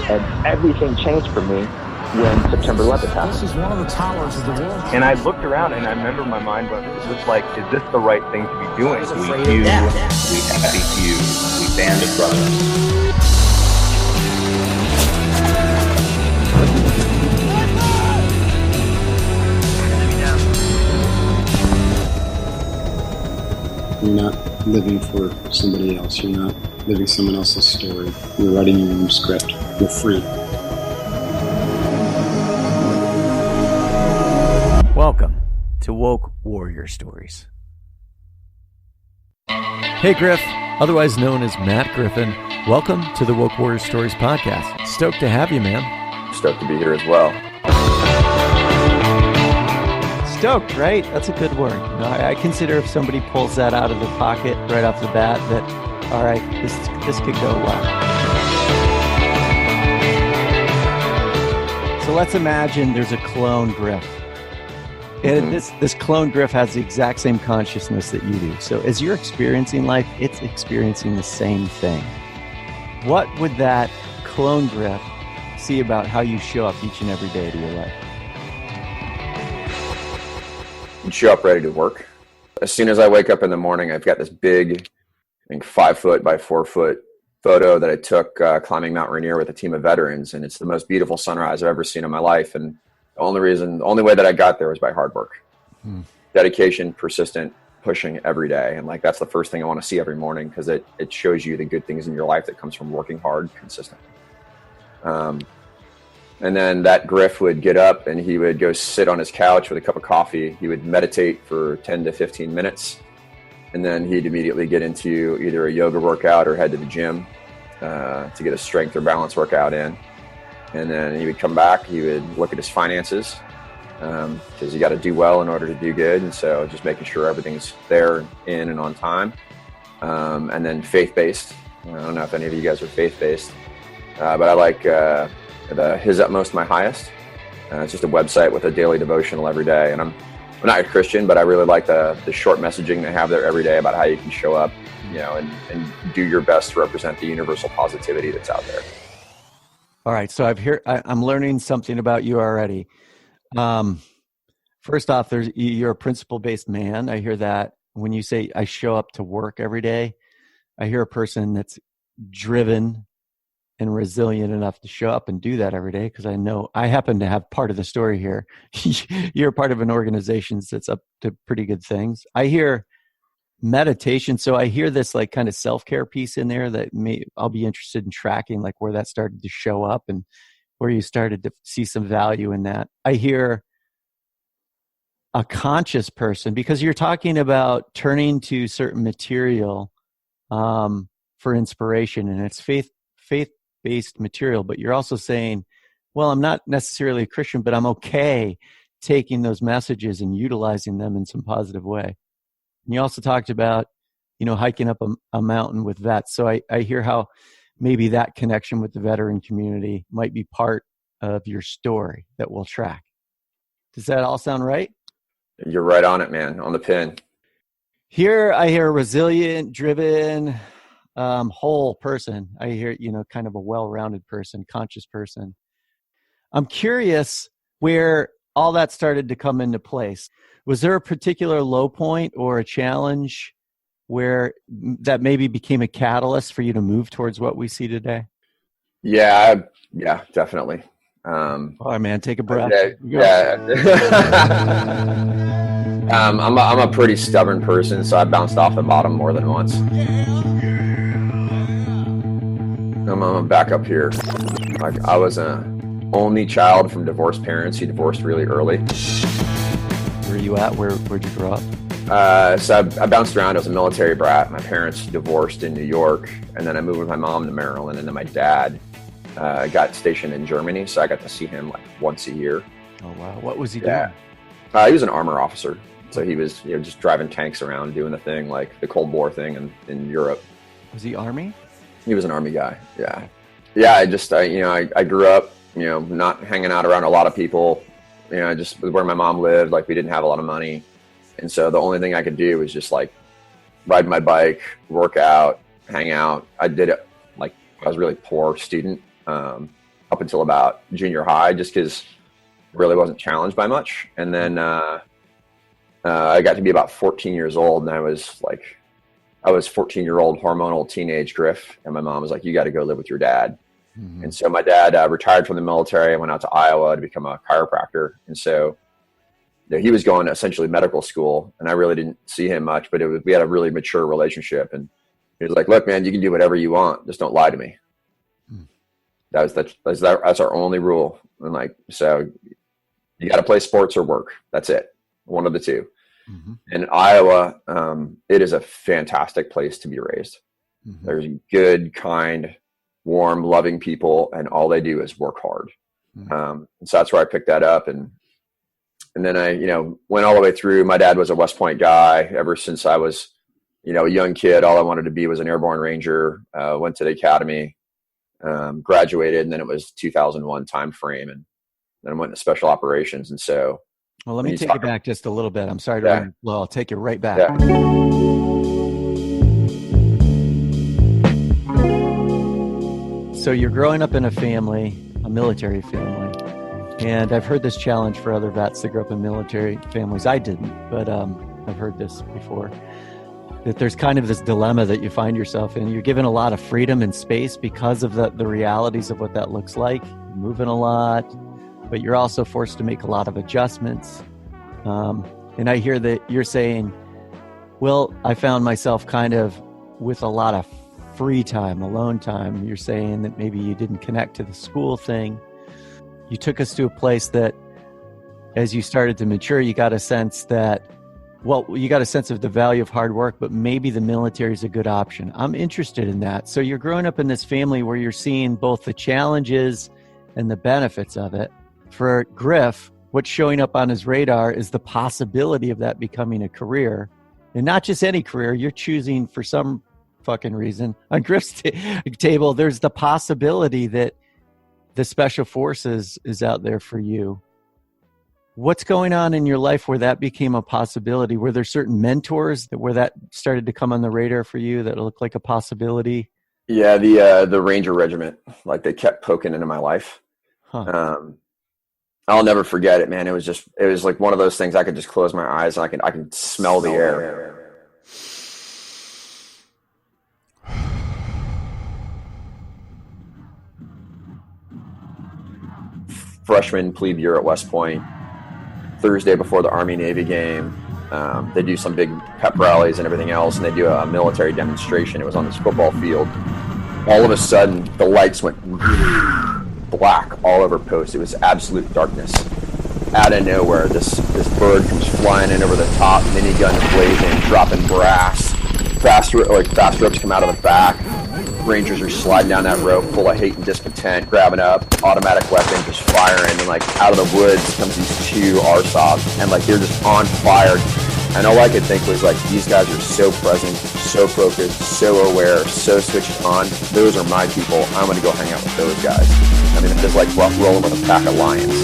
And everything changed for me when September 11th happened. This is one of the towers of the world. And I looked around and I remember my mind was just like, is this the right thing to be doing? We FEU, we band of brothers. You're not living for somebody else. You're not living someone else's story. You're writing your own script. You're free. Welcome to Woke Warrior Stories. Hey Griff, otherwise known as Matt Griffin. Welcome to the Woke Warrior Stories podcast. Stoked to have you, man. Stoked to be here as well. Stoked, right? That's a good word. No, I consider if somebody pulls that out of the pocket right off the bat, that, all right, this could go well. So let's imagine there's a clone Griff. And this clone Griff has the exact same consciousness that you do. So as you're experiencing life, it's experiencing the same thing. What would that clone Griff see about how you show up each and every day to your life? And show up ready to work. As soon as I wake up in the morning, I've got this big, I think 5 foot by 4 foot photo that I took climbing Mount Rainier with a team of veterans. And it's the most beautiful sunrise I've ever seen in my life. And the only way that I got there was by hard work, dedication, persistent, pushing every day. And like, that's the first thing I want to see every morning, because it shows you the good things in your life that comes from working hard consistently. And then that Griff would get up and he would go sit on his couch with a cup of coffee. He would meditate for 10 to 15 minutes. And then he'd immediately get into either a yoga workout or head to the gym to get a strength or balance workout in. And then he would come back, he would look at his finances, because you got to do well in order to do good. And so just making sure everything's there, in and on time. And then faith-based. I don't know if any of you guys are faith-based, but I like the His Utmost, My Highest. It's just a website with a daily devotional every day. And I'm not a Christian, but I really like the short messaging they have there every day about how you can show up, and do your best to represent the universal positivity that's out there. All right, so I'm learning something about you already. First off, you're a principle-based man. I hear that. When you say I show up to work every day, I hear a person that's driven and resilient enough to show up and do that every day, because I know I happen to have part of the story here. You're part of an organization that's up to pretty good things. I hear meditation. So I hear this like kind of self-care piece in there that I'll be interested in tracking, like where that started to show up and where you started to see some value in that. I hear a conscious person, because you're talking about turning to certain material for inspiration, and it's faith-based material, but you're also saying, well, I'm not necessarily a Christian, but I'm okay taking those messages and utilizing them in some positive way. And you also talked about, hiking up a mountain with vets. So I hear how maybe that connection with the veteran community might be part of your story that we'll track. Does that all sound right? You're right on it, man, on the pin. Here I hear resilient, driven, whole person. I hear, kind of a well-rounded person, conscious person. I'm curious where all that started to come into place. Was there a particular low point or a challenge where that maybe became a catalyst for you to move towards what we see today? Yeah, definitely. All right, man, take a breath. I'm a pretty stubborn person, so I bounced off the bottom more than once. I'm gonna back up here. Like, I was an only child from divorced parents who divorced really early. Where are you at? Where'd you grow up? So I bounced around. I was a military brat. My parents divorced in New York, and then I moved with my mom to Maryland, and then my dad got stationed in Germany, so I got to see him like once a year. Oh, wow. What was he doing? He was an armor officer. So he was just driving tanks around, doing the thing, like the Cold War thing in Europe. Was he Army? He was an Army guy, yeah. Yeah, I grew up, not hanging out around a lot of people, just where my mom lived. Like, we didn't have a lot of money. And so the only thing I could do was just like ride my bike, work out, hang out. I did it like I was a really poor student. up until about junior high, just because I really wasn't challenged by much. And then I got to be about 14 years old, and I was 14-year-old hormonal teenage Griff, and my mom was like, "You got to go live with your dad." Mm-hmm. And so my dad retired from the military. I went out to Iowa to become a chiropractor, and so he was going to essentially medical school, and I really didn't see him much, but we had a really mature relationship. And he was like, "Look, man, you can do whatever you want. Just don't lie to me." That's our only rule. And like, so you got to play sports or work. That's it. One of the two. Mm-hmm. In Iowa, it is a fantastic place to be raised. Mm-hmm. There's good, kind, warm, loving people, and all they do is work hard. Mm-hmm. So that's where I picked that up. And then I, went all the way through. My dad was a West Point guy ever since I was, a young kid. All I wanted to be was an airborne ranger. Went to the academy, graduated, and then it was 2001 time frame. And then I went to special operations. And so, well, let me take you back just a little bit. I'm sorry to run. Well, I'll take you right back. Yeah. So you're growing up in a military family. And I've heard this challenge for other vets that grew up in military families. I didn't, but I've heard this before. That there's kind of this dilemma that you find yourself in. You're given a lot of freedom and space because of the realities of what that looks like. You're moving a lot, but you're also forced to make a lot of adjustments. And I hear that you're saying, well, I found myself kind of with a lot of free time, alone time. You're saying that maybe you didn't connect to the school thing. You took us to a place that, as you started to mature, you got a sense of the value of hard work, but maybe the military is a good option. I'm interested in that. So you're growing up in this family where you're seeing both the challenges and the benefits of it. For Griff, what's showing up on his radar is the possibility of that becoming a career. And not just any career. You're choosing, for some fucking reason, on Griff's table, there's the possibility that the special forces is out there for you. What's going on in your life where that became a possibility? Were there certain mentors where that started to come on the radar for you that looked like a possibility? Yeah, the Ranger Regiment, like they kept poking into my life. Huh. I'll never forget it, man. It was like one of those things I could just close my eyes and I can smell the air. Freshman plebe year at West Point, Thursday before the Army-Navy game, they do some big pep rallies and everything else, and they do a military demonstration. It was on this football field. All of a sudden, the lights went black all over post. It was absolute darkness. Out of nowhere, this bird comes flying in over the top, minigun blazing, dropping brass. Fast ropes come out of the back. Rangers are sliding down that rope full of hate and discontent, grabbing up automatic weapon, just firing, and like out of the woods comes these two RSOBs, and like they're just on fire. And all I could think was like, these guys are so present, so focused, so aware, so switched on. Those are my people. I'm going to go hang out with those guys. I mean, it's just like rolling with a pack of lions.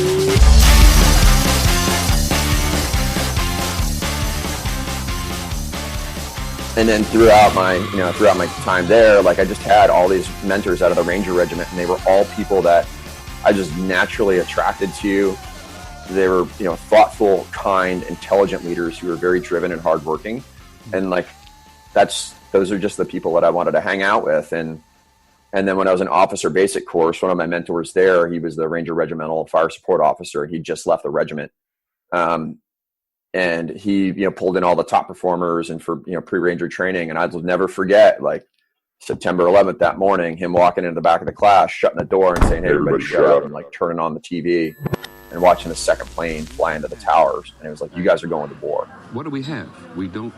And then throughout my time there, like I just had all these mentors out of the Ranger Regiment, and they were all people that I just naturally attracted to. They were, thoughtful, kind, intelligent leaders who were very driven and hardworking. And like, those are just the people that I wanted to hang out with. And then when I was in officer basic course, one of my mentors there, he was the Ranger Regimental Fire Support Officer, and he just left the regiment. And he, pulled in all the top performers and for, pre-Ranger training. And I'll never forget, like September 11th that morning, him walking into the back of the class, shutting the door and saying, "Hey, everybody shut up," and like turning on the TV and watching the second plane fly into the towers. And it was like, you guys are going to war. What do we have? We don't.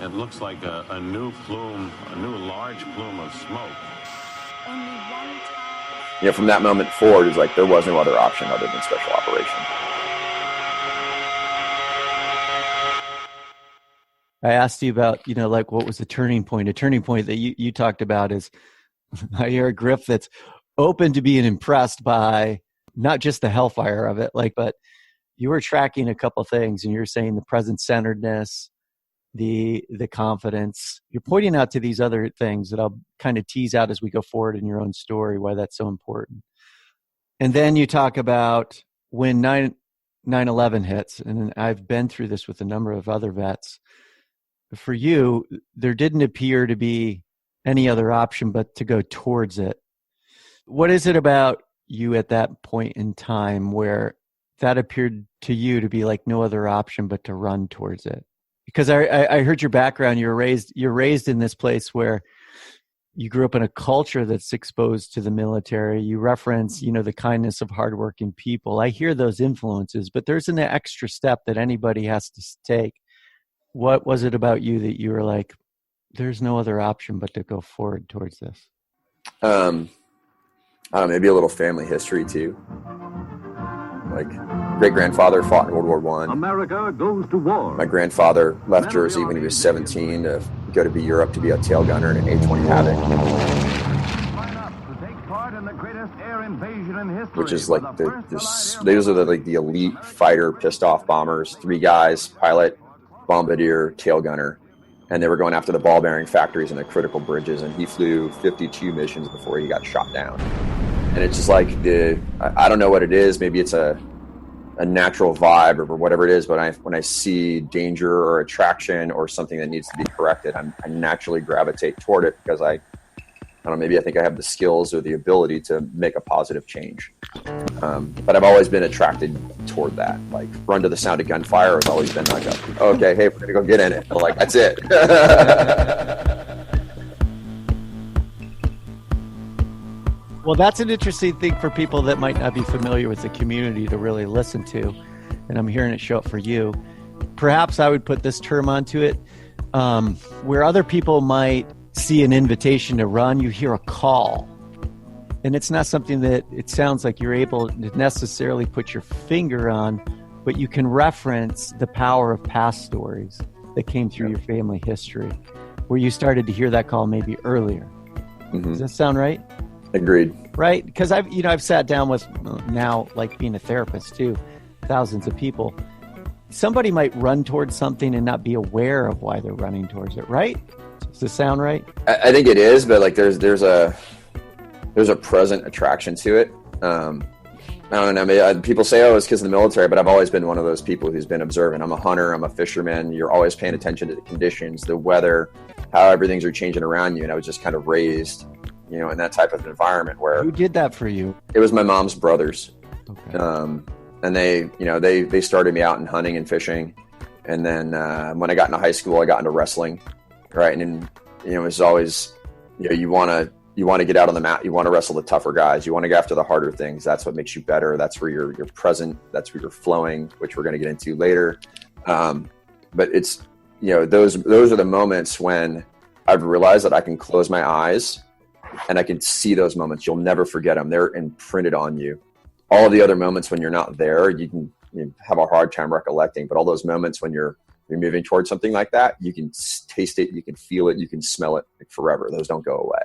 It looks like a new large plume of smoke. Only one time. From that moment forward, it was like there was no other option other than special operation. I asked you about, like what was the turning point? A turning point that you talked about is I hear a Griff that's open to being impressed by not just the hellfire of it, but you were tracking a couple things, and you're saying the present-centeredness, the confidence. You're pointing out to these other things that I'll kind of tease out as we go forward in your own story, why that's so important. And then you talk about when 9/11 hits, and I've been through this with a number of other vets. For you, there didn't appear to be any other option but to go towards it. What is it about you at that point in time where that appeared to you to be like no other option but to run towards it? Because I heard your background. You're raised in this place where you grew up in a culture that's exposed to the military. You reference, the kindness of hardworking people. I hear those influences, but there's an extra step that anybody has to take. What was it about you that you were like, there's no other option but to go forward towards this? Maybe a little family history too. Like, great-grandfather fought in World War I. America goes to war. My grandfather left Jersey when he was 17 to go to Europe to be a tail gunner in an A-20 Havoc. Which is like those are the elite fighter pissed off bombers. 3 guys, pilot, bombardier, tail gunner. And they were going after the ball bearing factories and the critical bridges. And he flew 52 missions before he got shot down. And it's just like I don't know what it is. Maybe it's a natural vibe or whatever it is. But when I see danger or attraction or something that needs to be corrected, I naturally gravitate toward it because I don't know, maybe I think I have the skills or the ability to make a positive change. But I've always been attracted toward that. Like, run to the sound of gunfire has always been like, okay, hey, we're going to go get in it. Like, that's it. Well, that's an interesting thing for people that might not be familiar with the community to really listen to. And I'm hearing it show up for you. Perhaps I would put this term onto it. Where other people might see an invitation to run, you hear a call. And it's not something that it sounds like you're able to necessarily put your finger on, but you can reference the power of past stories that came through your family history, where you started to hear that call maybe earlier. Mm-hmm. Does that sound right? Agreed. Right? Because I've sat down with, now like being a therapist too, thousands of people. Somebody might run towards something and not be aware of why they're running towards it, right? Does this sound right? I think it is, but like there's a present attraction to it. I don't know. People say, it's because of the military, but I've always been one of those people who's been observant. I'm a hunter. I'm a fisherman. You're always paying attention to the conditions, the weather, how everything's are changing around you. And I was just kind of raised, in that type of environment where. Who did that for you? It was my mom's brothers. Okay. And they started me out in hunting and fishing. And then when I got into high school, I got into wrestling. Right. And it was always, you want to get out on the mat. You want to wrestle the tougher guys. You want to go after the harder things. That's what makes you better. That's where you're present. That's where you're flowing, which we're going to get into later. But it's, those are the moments when I've realized that I can close my eyes and I can see those moments. You'll never forget them. They're imprinted on you. All of the other moments when you're not there, you have a hard time recollecting. But all those moments when you're moving towards something like that, you can taste it, you can feel it, you can smell it forever. Those don't go away.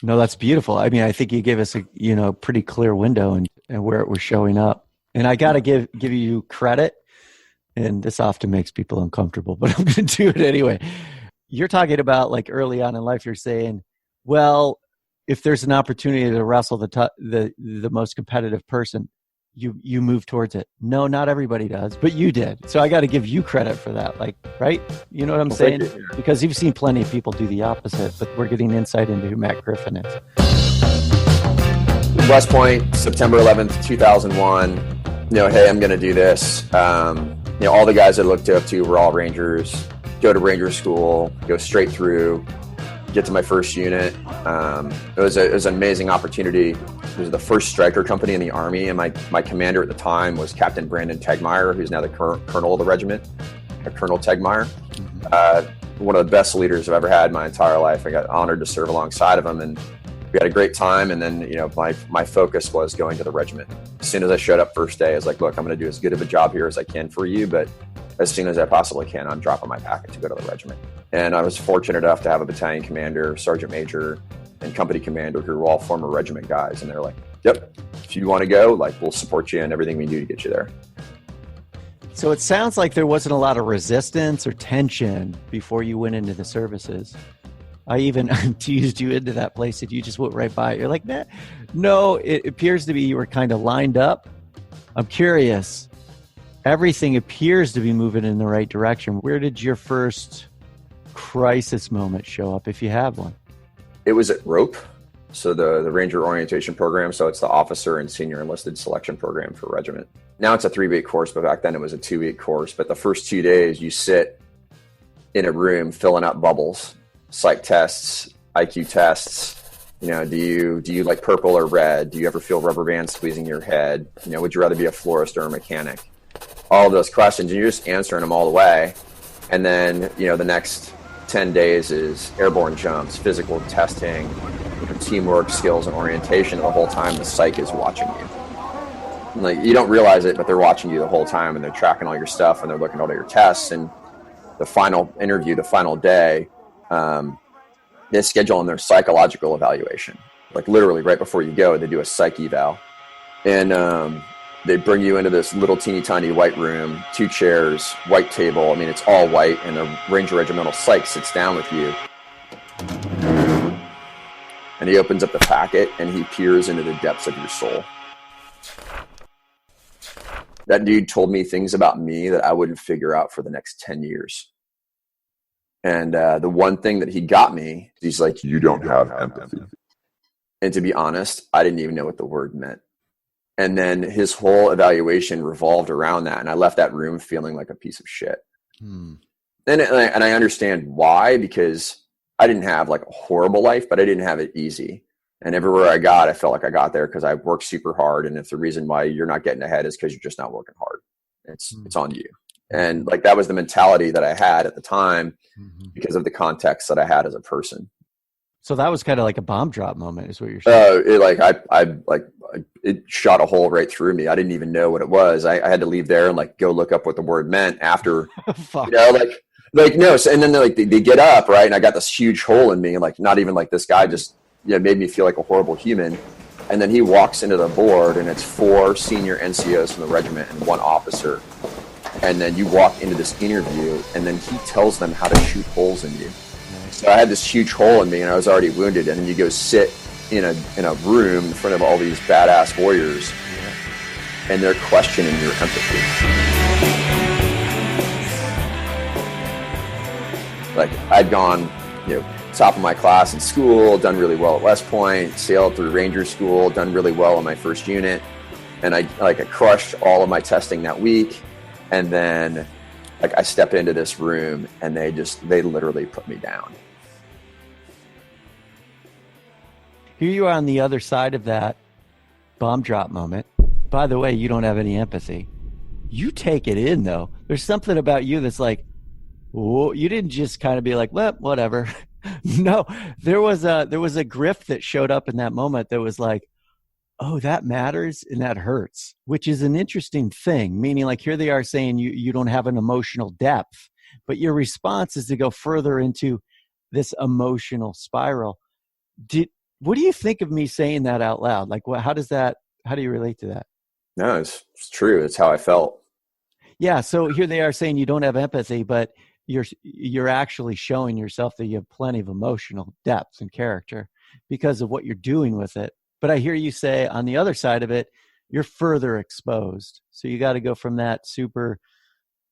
No, that's beautiful. I mean, I think you gave us a pretty clear window and where it was showing up. And I got to give you credit. And this often makes people uncomfortable, but I'm going to do it anyway. You're talking about like early on in life, you're saying, well, if there's an opportunity to wrestle the most competitive person, you move towards it. No, not everybody does, but you did. So I got to give you credit for that. Like, right? You know what I'm saying? Because you've seen plenty of people do the opposite, but we're getting insight into who Matt Griffin is. West Point, September 11th, 2001. Hey, I'm going to do this. All the guys I looked up to were all Rangers. Go to Ranger school, go straight through, get to my first unit. It was an amazing opportunity. It was the first striker company in the Army, and my commander at the time was Captain Brandon Tegmeyer, who's now the colonel of the regiment, Colonel Tegmeyer. One of the best leaders I've ever had in my entire life. I got honored to serve alongside of him, and we had a great time. And then, my focus was going to the regiment. As soon as I showed up first day, I was like, look, I'm going to do as good of a job here as I can for you, but as soon as I possibly can, I'm dropping my packet to go to the regiment. And I was fortunate enough to have a battalion commander, sergeant major, and company commander who were all former regiment guys. And they're like, yep, if you want to go, like, we'll support you in everything we do to get you there. So it sounds like there wasn't a lot of resistance or tension before you went into the services. I even teased you into that place if you just went right by it. You're like, nah. No, it appears to be you were kind of lined up. I'm curious. Everything appears to be moving in the right direction. Where did your first crisis moment show up, if you have one? It was at ROPE, so the Ranger Orientation Program. So it's the Officer and Senior Enlisted Selection Program for regiment. Now it's a 3-week course, but back then it was a 2-week course. But the first 2 days, you sit in a room filling up bubbles, psych tests, IQ tests. You know, do you like purple or red? Do you ever feel rubber bands squeezing your head? You know, would you rather be a florist or a mechanic? All of those questions, and you're just answering them all the way. And then, you know, the next 10 days is airborne jumps, physical testing, teamwork, skills, and orientation. The whole time the psych is watching you. Like, you don't realize it, but they're watching you the whole time, and they're tracking all your stuff, and they're looking at all your tests. And the final interview, the final day, they schedule on their psychological evaluation. Like, literally right before you go, they do a psych eval. And they bring you into this little teeny tiny white room, 2 chairs, white table. I mean, it's all white, and the Ranger Regimental Psych sits down with you. And he opens up the packet, and he peers into the depths of your soul. That dude told me things about me that I wouldn't figure out for the next 10 years. And the one thing that he got me, he's like, you don't have empathy. And to be honest, I didn't even know what the word meant. And then his whole evaluation revolved around that. And I left that room feeling like a piece of shit. And I understand why, because I didn't have like a horrible life, but I didn't have it easy. And everywhere I got, I felt like I got there because I worked super hard. And if the reason why you're not getting ahead is because you're just not working hard, it's on you. And like, that was the mentality that I had at the time because of the context that I had as a person. So that was kind of like a bomb drop moment, is what you're saying. It shot a hole right through me. I didn't even know what it was. I had to leave there and like go look up what the word meant after, you know, like no. So, and then they get up, right? And I got this huge hole in me, like not even like this guy just, you know, made me feel like a horrible human. And then he walks into the board, and it's 4 senior NCOs from the regiment and 1 officer. And then you walk into this interview, and then he tells them how to shoot holes in you. So I had this huge hole in me, and I was already wounded. And then you go sit in a room in front of all these badass warriors, and they're questioning your empathy. Like, I'd gone, you know, top of my class in school, done really well at West Point, sailed through Ranger School, done really well in my first unit, and I crushed all of my testing that week. And then I step into this room, and they literally put me down. Here you are on the other side of that bomb drop moment. By the way, you don't have any empathy. You take it in, though. There's something about you that's like, whoa, you didn't just kind of be like, well, whatever. No, there was a Griff that showed up in that moment that was like, oh, that matters and that hurts, which is an interesting thing. Meaning, like, here they are saying you don't have an emotional depth, but your response is to go further into this emotional spiral. What do you think of me saying that out loud? Like, how do you relate to that? No, it's true. It's how I felt. Yeah. So here they are saying you don't have empathy, but you're actually showing yourself that you have plenty of emotional depth and character because of what you're doing with it. But I hear you say on the other side of it, you're further exposed. So you got to go from that super,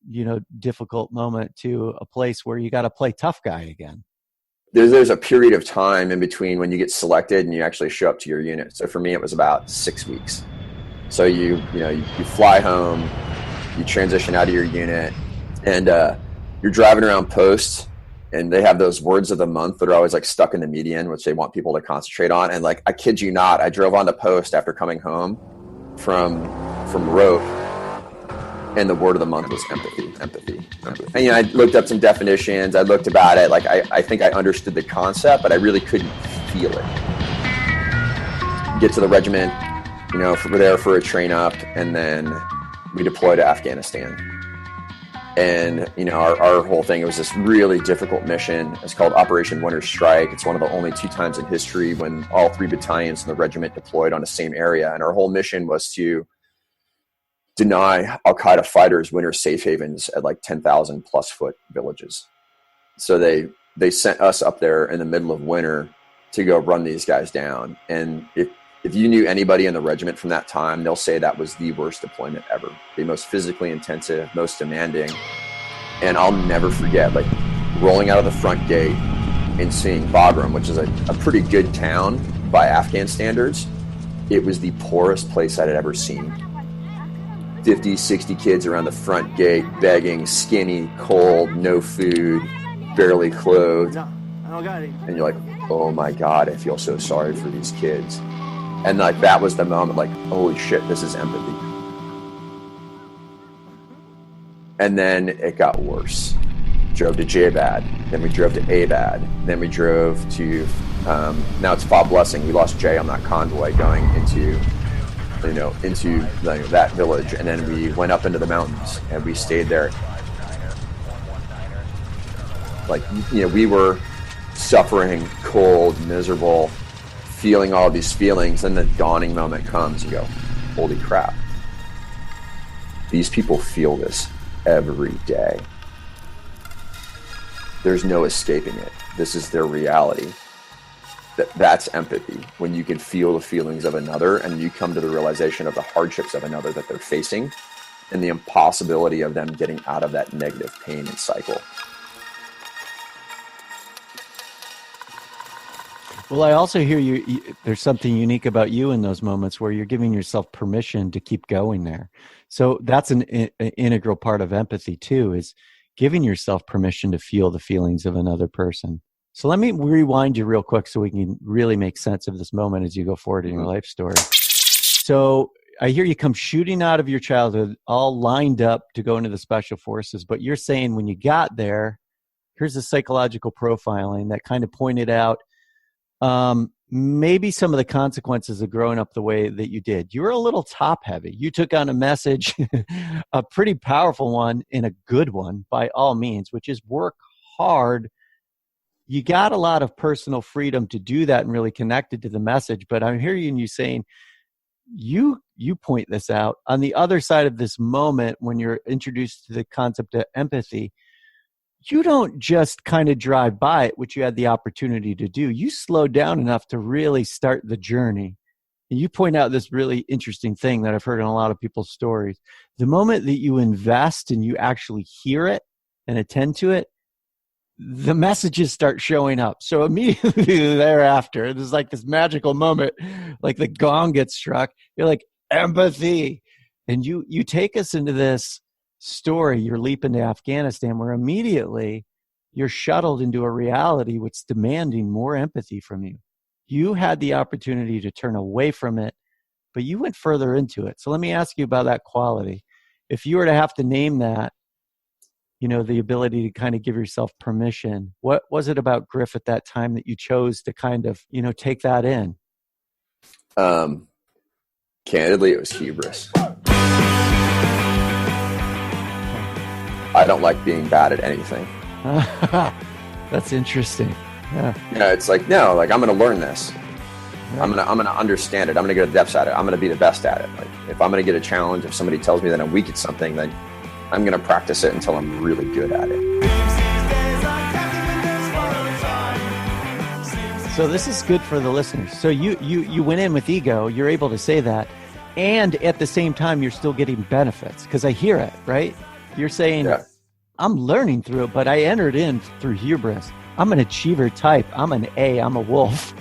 you know, difficult moment to a place where you got to play tough guy again. There's a period of time in between when you get selected and you actually show up to your unit. So for me, it was about 6 weeks. So you fly home, you transition out of your unit, and you're driving around posts, and they have those words of the month that are always like stuck in the median, which they want people to concentrate on. And like, I kid you not, I drove on the post after coming home from rope, and the word of the month was empathy. And, you know, I looked up some definitions. I looked about it. Like, I think I understood the concept, but I really couldn't feel it. Get to the regiment, you know, we're there for a train up, and then we deploy to Afghanistan. And, you know, our whole thing, it was this really difficult mission. It's called Operation Winter Strike. It's one of the only 2 times in history when all 3 battalions in the regiment deployed on the same area. And our whole mission was to deny Al-Qaeda fighters winter safe havens at like 10,000 plus foot villages. So they sent us up there in the middle of winter to go run these guys down. And if you knew anybody in the regiment from that time, they'll say that was the worst deployment ever. The most physically intensive, most demanding. And I'll never forget, like, rolling out of the front gate and seeing Bagram, which is a pretty good town by Afghan standards. It was the poorest place I'd ever seen. 50, 60 kids around the front gate, begging, skinny, cold, no food, barely clothed. And you're like, oh my God, I feel so sorry for these kids. And like, that was the moment, like, holy shit, this is empathy. And then it got worse. Drove to J-Bad, then we drove to A-Bad, then we drove to, now it's Bob Blessing. We lost Jay on that convoy going into that village. And then we went up into the mountains and we stayed there. Like, we were suffering, cold, miserable, feeling all these feelings. And the dawning moment comes, you go, holy crap. These people feel this every day. There's no escaping it. This is their reality. That's empathy. When you can feel the feelings of another and you come to the realization of the hardships of another that they're facing and the impossibility of them getting out of that negative pain and cycle. Well, I also hear there's something unique about you in those moments where you're giving yourself permission to keep going there. So that's an integral part of empathy too, is giving yourself permission to feel the feelings of another person. So let me rewind you real quick so we can really make sense of this moment as you go forward in your life story. So I hear you come shooting out of your childhood, all lined up to go into the special forces, but you're saying when you got there, here's the psychological profiling that kind of pointed out maybe some of the consequences of growing up the way that you did. You were a little top heavy. You took on a message, a pretty powerful one and a good one by all means, which is work hard. You got a lot of personal freedom to do that and really connected to the message. But I'm hearing you saying, you point this out on the other side of this moment when you're introduced to the concept of empathy. You don't just kind of drive by it, which you had the opportunity to do. You slow down enough to really start the journey. And you point out this really interesting thing that I've heard in a lot of people's stories. The moment that you invest and you actually hear it and attend to it, the messages start showing up. So immediately thereafter, there's like this magical moment, like the gong gets struck. You're like, empathy. And you take us into this story, you're leaping to Afghanistan, where immediately you're shuttled into a reality which demanding more empathy from you. You had the opportunity to turn away from it, but you went further into it. So let me ask you about that quality. If you were to have to name that, the ability to kind of give yourself permission, what was it about Griff at that time that you chose to kind of, take that in? Candidly, it was hubris. I don't like being bad at anything. That's interesting. Yeah. It's like, no, like I'm going to learn this. Yeah. I'm going to understand it. I'm going to go to depths at it. I'm going to be the best at it. Like if I'm going to get a challenge, if somebody tells me that I'm weak at something, then I'm going to practice it until I'm really good at it. So this is good for the listeners. So you went in with ego. You're able to say that. And at the same time, you're still getting benefits because I hear it, right? You're saying, yeah. I'm learning through it, but I entered in through hubris. I'm an achiever type. I'm an A. I'm a wolf.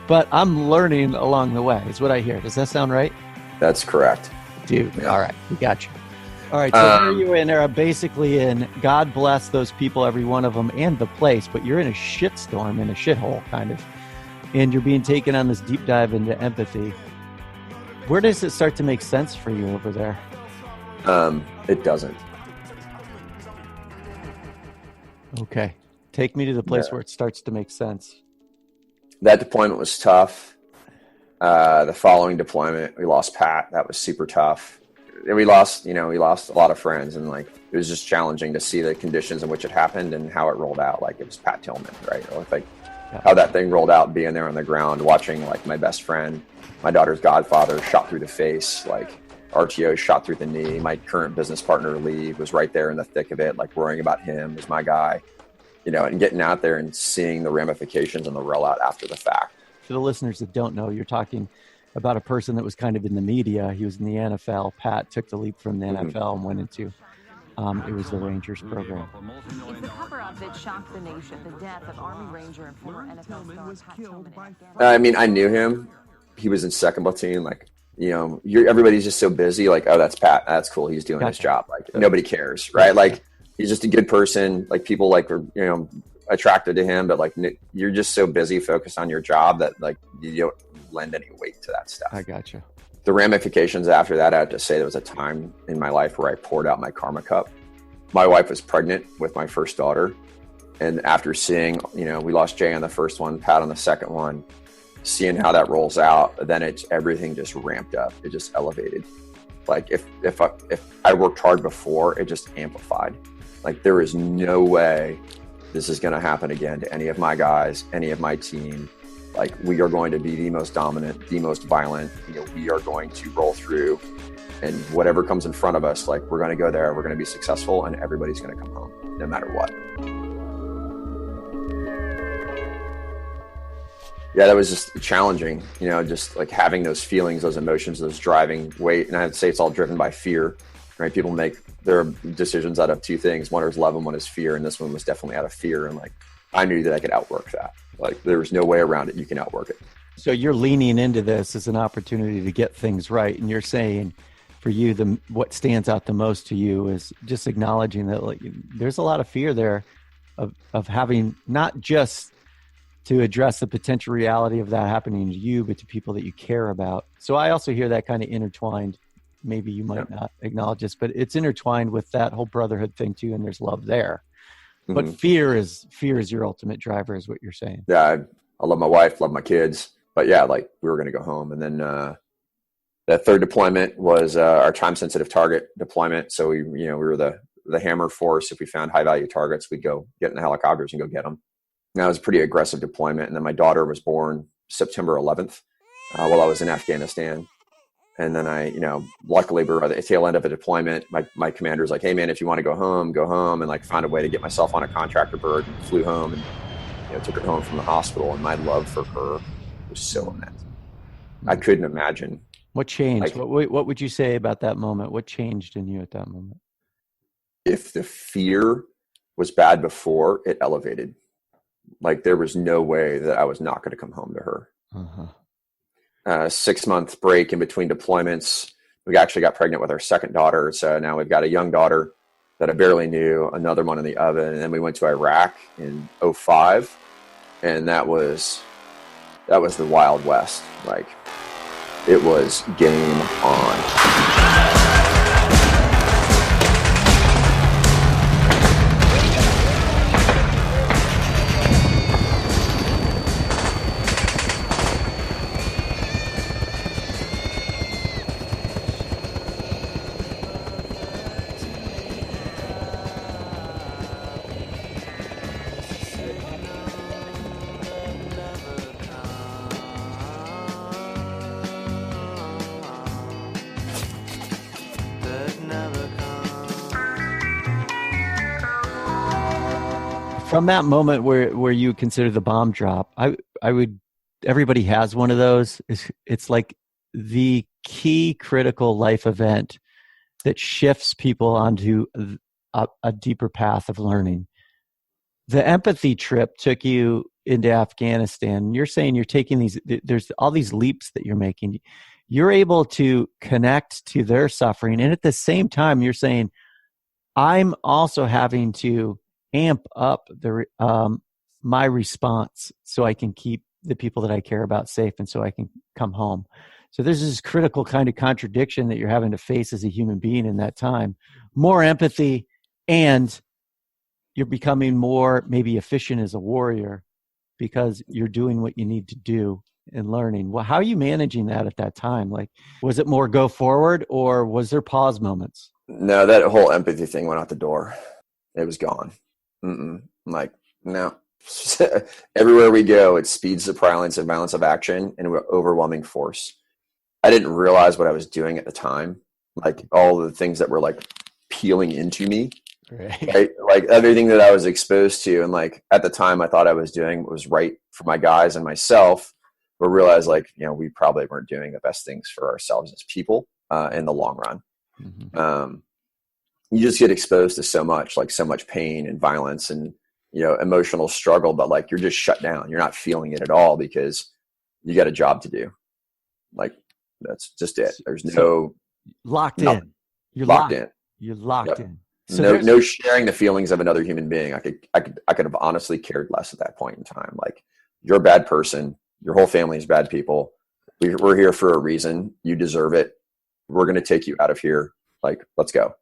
But I'm learning along the way is what I hear. Does that sound right? That's correct. Dude, yeah. All right. We got you. All right. So here you are basically in God bless those people, every one of them, and the place. But you're in a shitstorm, in a shithole kind of. And you're being taken on this deep dive into empathy. Where does it start to make sense for you over there? It doesn't. Okay. Take me to the place where it starts to make sense. That deployment was tough. The following deployment, we lost Pat. That was super tough. We lost a lot of friends, and like it was just challenging to see the conditions in which it happened and how it rolled out. Like it was Pat Tillman, right? Or like how that thing rolled out, being there on the ground, watching like my best friend, my daughter's godfather, shot through the face. Like RTO shot through the knee. My current business partner, Lee, was right there in the thick of it, like worrying about him, was my guy, and getting out there and seeing the ramifications and the rollout after the fact. For the listeners that don't know, you're talking about a person that was kind of in the media. He was in the NFL. Pat took the leap from the NFL and went into it was the Rangers program. It's the cover-up that shocked the nation, the death of Army Ranger and former NFL star Pat Tillman in Afghanistan. I mean, I knew him. He was in second platoon. Like, everybody's just so busy. Like, oh, that's Pat. That's cool. He's doing his job. Like, nobody cares, right? Like, he's just a good person. Like, people like are, attracted to him, but like, you're just so busy focused on your job that like you don't lend any weight to that stuff. I gotcha. The ramifications after that, I have to say there was a time in my life where I poured out my karma cup. My wife was pregnant with my first daughter. And after seeing, we lost Jay on the first one, Pat on the second one, seeing how that rolls out, then everything just ramped up. It just elevated. Like if I worked hard before, it just amplified. Like there is no way this is going to happen again to any of my guys, any of my team. Like we are going to be the most dominant, the most violent. We are going to roll through, and whatever comes in front of us, like we're going to go there. We're going to be successful, and everybody's going to come home, no matter what. Yeah, that was just challenging. Just like having those feelings, those emotions, those driving weight. And I'd say it's all driven by fear, right? People make their decisions out of two things. One is love, and one is fear. And this one was definitely out of fear. And like I knew that I could outwork that. Like there was no way around it. You can outwork it. So you're leaning into this as an opportunity to get things right. And you're saying for you, what stands out the most to you is just acknowledging that like there's a lot of fear there of having not just to address the potential reality of that happening to you, but to people that you care about. So I also hear that kind of intertwined. Maybe you might not acknowledge this, but it's intertwined with that whole brotherhood thing too. And there's love there. But fear is your ultimate driver, is what you're saying. Yeah, I love my wife, love my kids, but yeah, like we were going to go home, and then that third deployment was our time-sensitive target deployment. So we were the hammer force. If we found high-value targets, we'd go get in the helicopters and go get them. And that was a pretty aggressive deployment. And then my daughter was born September 11th while I was in Afghanistan. And then I, luckily we were at the tail end of a deployment. My commander was like, hey man, if you want to go home, and like found a way to get myself on a contractor bird and flew home and took her home from the hospital. And my love for her was so immense. I couldn't imagine. What changed? What would you say about that moment? What changed in you at that moment? If the fear was bad before, it elevated. Like there was no way that I was not going to come home to her. 6-month break in between deployments. We actually got pregnant with our second daughter. So now we've got a young daughter that I barely knew, another one in the oven. And then we went to Iraq in 2005. And that was the Wild West. Like it was game on. From that moment where you consider the bomb drop, everybody has one of those. It's like the key critical life event that shifts people onto a deeper path of learning. The empathy trip took you into Afghanistan. You're saying you're taking there's all these leaps that you're making. You're able to connect to their suffering. And at the same time, you're saying, I'm also having to amp up my response so I can keep the people that I care about safe and so I can come home. So there's this critical kind of contradiction that you're having to face as a human being in that time. More empathy, and you're becoming more maybe efficient as a warrior because you're doing what you need to do and learning. Well, how are you managing that at that time? Like, was it more go forward, or was there pause moments? No, that whole empathy thing went out the door. It was gone. Like, no. Everywhere we go, it speeds the prevalence and violence of action and overwhelming force. I didn't realize what I was doing at the time, like all the things that were like peeling into me. Right. Like everything that I was exposed to. And like at the time I thought I was doing what was right for my guys and myself, but realized like, we probably weren't doing the best things for ourselves as people in the long run. Mm-hmm. You just get exposed to so much pain and violence and, emotional struggle, but like you're just shut down. You're not feeling it at all because you got a job to do. Like that's just it. There's no locked in. You're locked in. You're locked in. So no sharing the feelings of another human being. I could have honestly cared less at that point in time. Like you're a bad person. Your whole family is bad people. We're here for a reason. You deserve it. We're going to take you out of here. Like, let's go.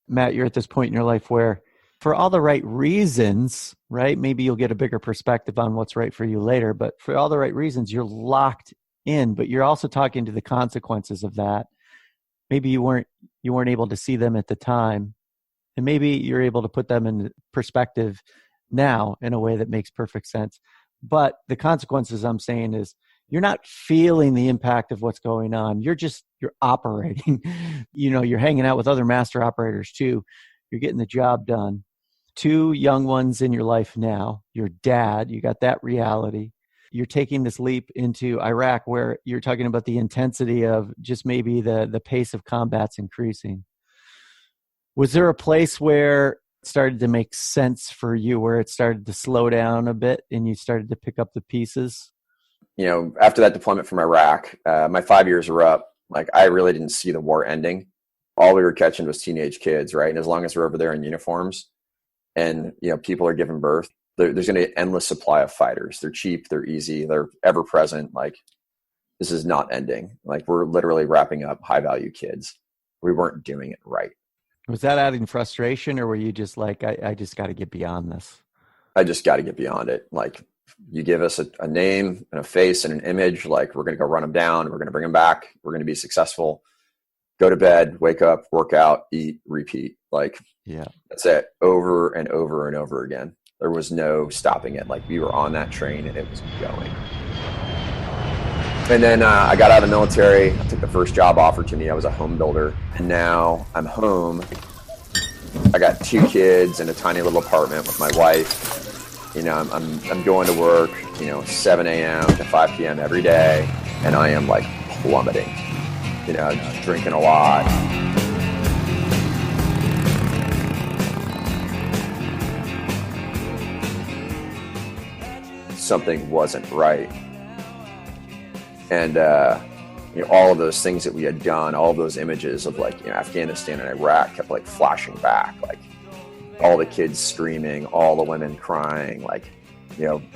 Matt, you're at this point in your life where for all the right reasons, right? Maybe you'll get a bigger perspective on what's right for you later, but for all the right reasons, you're locked in, but you're also talking to the consequences of that. Maybe you weren't able to see them at the time. And maybe you're able to put them in perspective now in a way that makes perfect sense. But the consequences I'm saying is you're not feeling the impact of what's going on. You're operating. You're hanging out with other master operators too. You're getting the job done. 2 young ones in your life now. Your dad, you got that reality. You're taking this leap into Iraq where you're talking about the intensity of just maybe the pace of combat's increasing. Was there a place where it started to make sense for you, where it started to slow down a bit and you started to pick up the pieces? After that deployment from Iraq, my 5 years were up. Like I really didn't see the war ending. All we were catching was teenage kids, right? And as long as we're over there in uniforms and, people are giving birth, there's going to be an endless supply of fighters. They're cheap. They're easy. They're ever present. Like this is not ending. Like we're literally wrapping up high value kids. We weren't doing it right. Was that adding frustration or were you just like, I just got to get beyond this? I just got to get beyond it. Like you give us a name and a face and an image, like we're going to go run them down. We're going to bring them back. We're going to be successful. Go to bed, wake up, work out, eat, repeat. Like, that's it over and over and over again. There was no stopping it. Like we were on that train and it was going. And then I got out of the military. I took the first job offered to me. I was a home builder. And now I'm home. I got 2 kids in a tiny little apartment with my wife. I'm going to work, 7 a.m. to 5 p.m. every day. And I am like plummeting, just drinking a lot. Something wasn't right. And, all of those things that we had done, all of those images of Afghanistan and Iraq kept flashing back, all the kids screaming, all the women crying,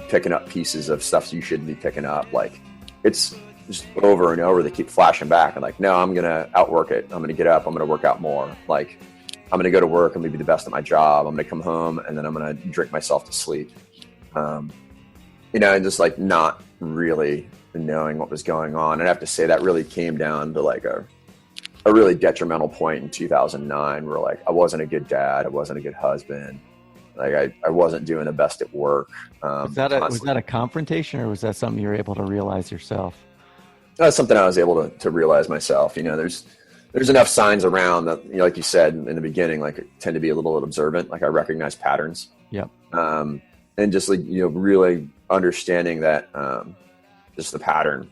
picking up pieces of stuff you shouldn't be picking up. It's just over and over. They keep flashing back. And no, I'm going to outwork it. I'm going to get up. I'm going to work out more. I'm going to go to work. I'm going to be the best at my job. I'm going to come home and then I'm going to drink myself to sleep. And just not really knowing what was going on. And I have to say that really came down to a really detrimental point in 2009 where I wasn't a good dad. I wasn't a good husband. I wasn't doing the best at work. Was that a confrontation or was that something you were able to realize yourself? That's something I was able to realize myself. There's enough signs around that, like you said in the beginning, I tend to be a little observant. I recognize patterns. Yep. And just really understanding that just the pattern,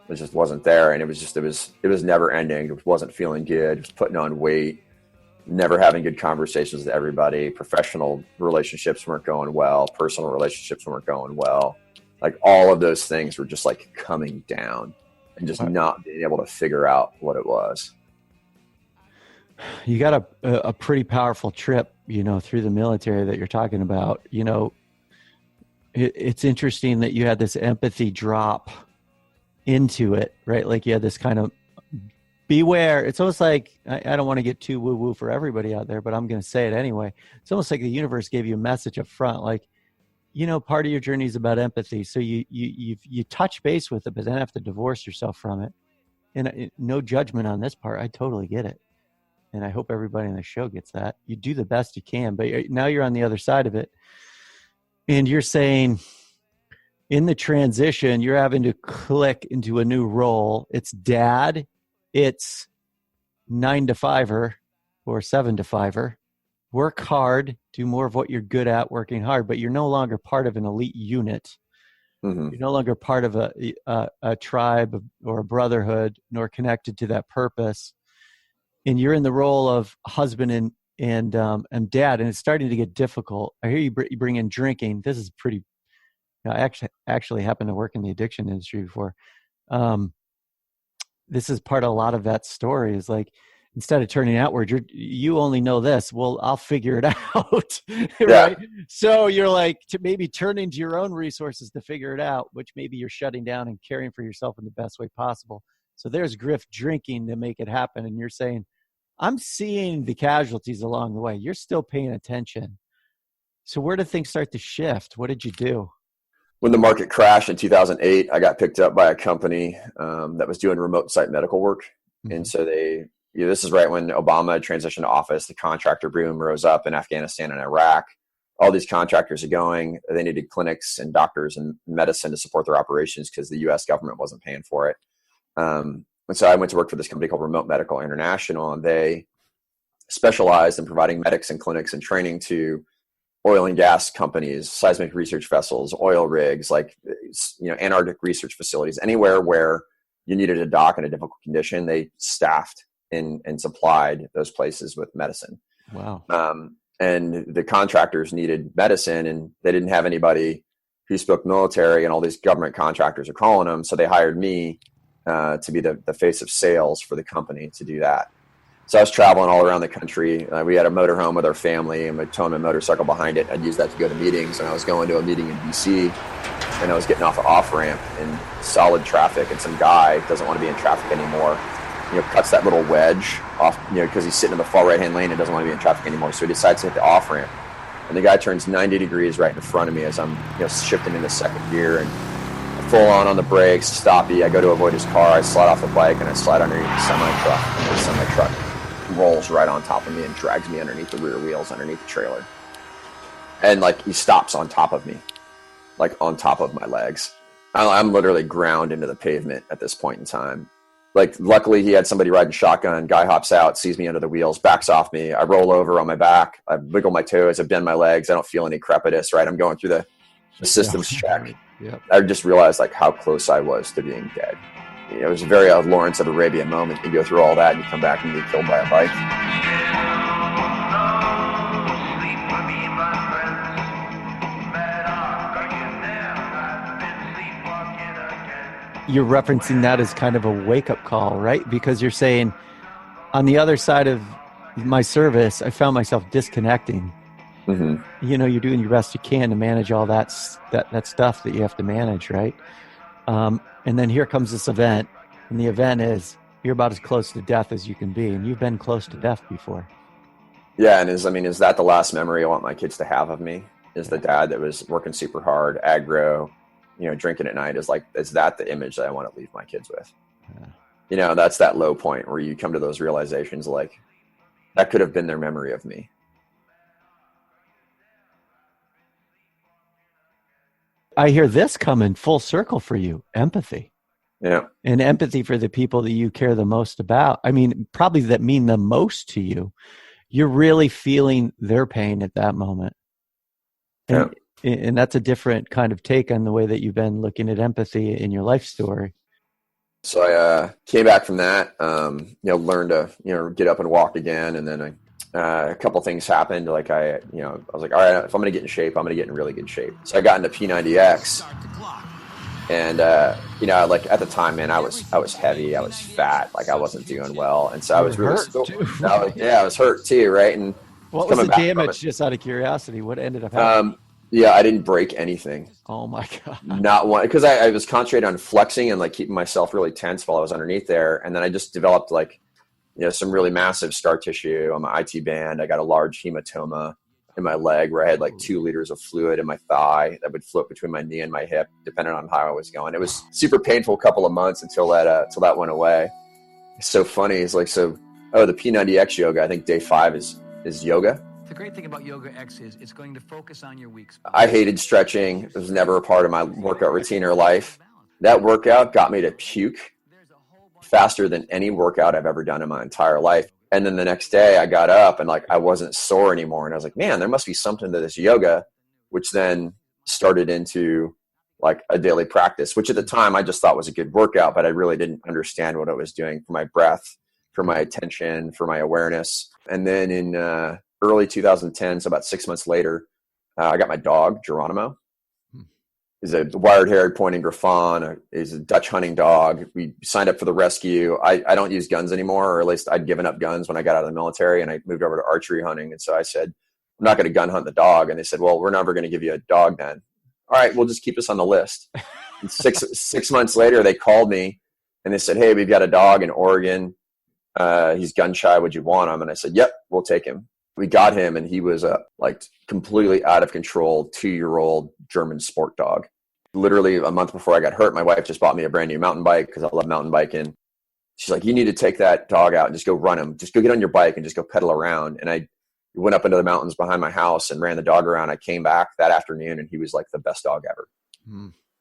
it just wasn't there, and it was never ending. It wasn't feeling good. It was putting on weight. Never having good conversations with everybody. Professional relationships weren't going well. Personal relationships weren't going well. All of those things were just coming down, and just not being able to figure out what it was. You got a pretty powerful trip, through the military that you're talking about. It's interesting that you had this empathy drop into it, right? You had this kind of beware. It's almost I don't want to get too woo-woo for everybody out there, but I'm going to say it anyway. It's almost like the universe gave you a message up front, part of your journey is about empathy. So you touch base with it, but then have to divorce yourself from it. And no judgment on this part. I totally get it. And I hope everybody on the show gets that. You do the best you can, but now you're on the other side of it. And you're saying in the transition, you're having to click into a new role. It's dad. It's 9 to 5er or 7 to 5er, work hard, do more of what you're good at, working hard, but you're no longer part of an elite unit. Mm-hmm. You're no longer part of a tribe or a brotherhood, nor connected to that purpose. And you're in the role of husband and dad, and it's starting to get difficult. I hear you bring in drinking. This is pretty. I actually happened to work in the addiction industry before. This is part of a lot of that story. Is like, instead of turning outward, you only know this. Well, I'll figure it out, right? So you're like maybe turning to your own resources to figure it out, which maybe you're shutting down and caring for yourself in the best way possible. So there's Griff drinking to make it happen, and you're saying, I'm seeing the casualties along the way. You're still paying attention. So where did things start to shift? What did you do? When the market crashed in 2008, I got picked up by a company that was doing remote site medical work. Mm-hmm. And so this is right when Obama transitioned to office. The contractor boom rose up in Afghanistan and Iraq. All these contractors are going. They needed clinics and doctors and medicine to support their operations because the U.S. government wasn't paying for it. And so I went to work for this company called Remote Medical International, and they specialized in providing medics and clinics and training to oil and gas companies, seismic research vessels, oil rigs, like, Antarctic research facilities, anywhere where you needed a doc in a difficult condition, they staffed and supplied those places with medicine. Wow. And the contractors needed medicine, and they didn't have anybody who spoke military, and all these government contractors are calling them. So they hired me to be the face of sales for the company to do that. So I was traveling all around the country. We had a motorhome with our family, and I'd towing my motorcycle behind it. I'd use that to go to meetings. And I was going to a meeting in DC, and I was getting off an off-ramp in solid traffic, and some guy doesn't want to be in traffic anymore. Cuts that little wedge off, because he's sitting in the far right-hand lane and doesn't want to be in traffic anymore. So he decides to hit the off-ramp. And the guy turns 90 degrees right in front of me as I'm shifting into second gear, and full on the brakes, stoppy. I go to avoid his car. I slide off the bike, and I slide underneath the semi-truck. And the semi-truck rolls right on top of me and drags me underneath the rear wheels, underneath the trailer. And he stops on top of me, on top of my legs. I'm literally ground into the pavement at this point in time. Luckily he had somebody riding shotgun. Guy hops out, sees me under the wheels, backs off me. I roll over on my back. I wiggle my toes. I bend my legs. I don't feel any crepitus, right? I'm going through the systems check. Yep. I just realized how close I was to being dead. It was a very Lawrence of Arabia moment. You go through all that and you come back and get killed by a bike. You're referencing that as kind of a wake-up call, right? Because you're saying, on the other side of my service, I found myself disconnecting. Mm-hmm. You're doing your best you can to manage all that stuff that you have to manage, right? And then here comes this event, and the event is you're about as close to death as you can be, and you've been close to death before. Yeah, and is that the last memory I want my kids to have of me? Is the dad that was working super hard, aggro, drinking at night? Is that the image that I want to leave my kids with? Yeah. That's that low point where you come to those realizations, that could have been their memory of me. I hear this coming full circle for you, empathy. Yeah. And empathy for the people that you care the most about. I mean, probably that mean the most to you. You're really feeling their pain at that moment. And that's a different kind of take on the way that you've been looking at empathy in your life story. So I came back from that, learned to, get up and walk again. And then a couple things happened. I was like, all right, if I'm going to get in shape, I'm going to get in really good shape. So I got into P90X, and, at the time, man, I was heavy. I was fat. I wasn't doing well. And so I was really, I was hurt too. Right. And what was the damage, just out of curiosity? What ended up happening? Yeah, I didn't break anything. Oh my God. Not one, because I was concentrating on flexing and keeping myself really tense while I was underneath there. And then I just developed some really massive scar tissue on my IT band. I got a large hematoma in my leg where I had 2 liters of fluid in my thigh that would float between my knee and my hip, depending on how I was going. It was super painful a couple of months until that went away. It's so funny. It's the P90X yoga, I think day 5 is yoga. The great thing about Yoga X is it's going to focus on your weak spot. I hated stretching. It was never a part of my workout routine or life. That workout got me to puke faster than any workout I've ever done in my entire life. And then the next day I got up and like, I wasn't sore anymore. And I was like, man, there must be something to this yoga, which then started into like a daily practice, which at the time I just thought was a good workout, but I really didn't understand what I was doing for my breath, for my attention, for my awareness. And then in early 2010, so about 6 months later, I got my dog, Geronimo. He's a wired-haired pointing Griffin. He's a Dutch hunting dog. We signed up for the rescue. I don't use guns anymore, or at least I'd given up guns when I got out of the military, and I moved over to archery hunting. And so I said, I'm not going to gun hunt the dog. And they said, well, we're never going to give you a dog then. All right, we'll just keep this on the list. And six months later, they called me, and they said, hey, we've got a dog in Oregon. He's gun shy. Would you want him? And I said, yep, we'll take him. We got him, and he was a like completely out of control 2-year-old German sport dog. Literally a month before I got hurt, my wife just bought me a brand new mountain bike because I love mountain biking. She's like, you need to take that dog out and just go run him. Just go get on your bike and just go pedal around. And I went up into the mountains behind my house and ran the dog around. I came back that afternoon, and he was like the best dog ever.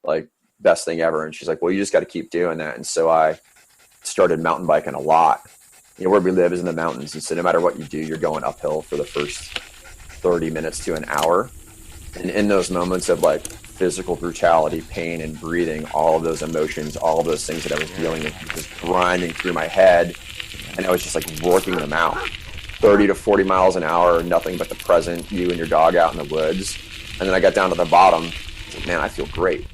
Like best thing ever. And she's like, well, you just got to keep doing that. And so I started mountain biking a lot. You know, where we live is in the mountains. And so no matter what you do, you're going uphill for the first 30 minutes to an hour. And in those moments of like physical brutality, pain, and breathing, all of those emotions, all of those things that I was dealing with, just grinding through my head. And I was just like working them out. 30 to 40 miles an hour, nothing but the present, you and your dog out in the woods. And then I got down to the bottom. I was like, man, I feel great.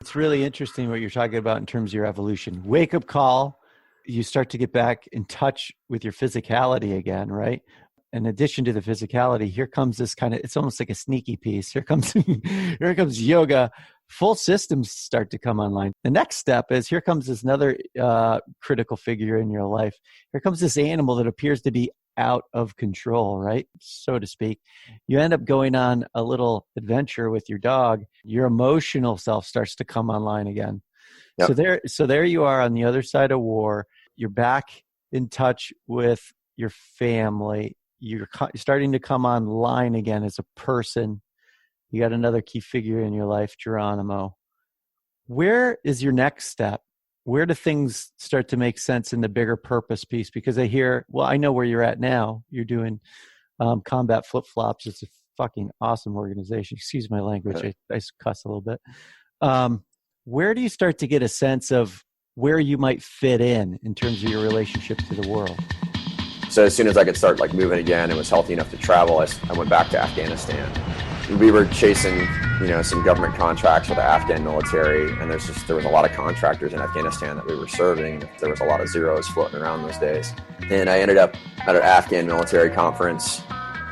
It's really interesting what you're talking about in terms of your evolution. Wake up call, you start to get back in touch with your physicality again, right? In addition to the physicality, here comes this kind of, it's almost like a sneaky piece. Here comes yoga. Full systems start to come online. The next step is here comes this another critical figure in your life. Here comes this animal that appears to be out of control, right? So to speak. You end up going on a little adventure with your dog. Your emotional self starts to come online again. Yep. So there you are on the other side of war. You're back in touch with your family. You're starting to come online again as a person. You got another key figure in your life, Geronimo. Where is your next step? Where do things start to make sense in the bigger purpose piece? Because I know where you're at now. You're doing Combat Flip-Flops. It's a fucking awesome organization. Excuse my language. I cuss a little bit. Where do you start to get a sense of where you might fit in terms of your relationship to the world? So as soon as I could start like moving again and was healthy enough to travel, I went back to Afghanistan. We were chasing, some government contracts for the Afghan military, and there was a lot of contractors in Afghanistan that we were serving. There was a lot of zeros floating around those days. And I ended up at an Afghan military conference.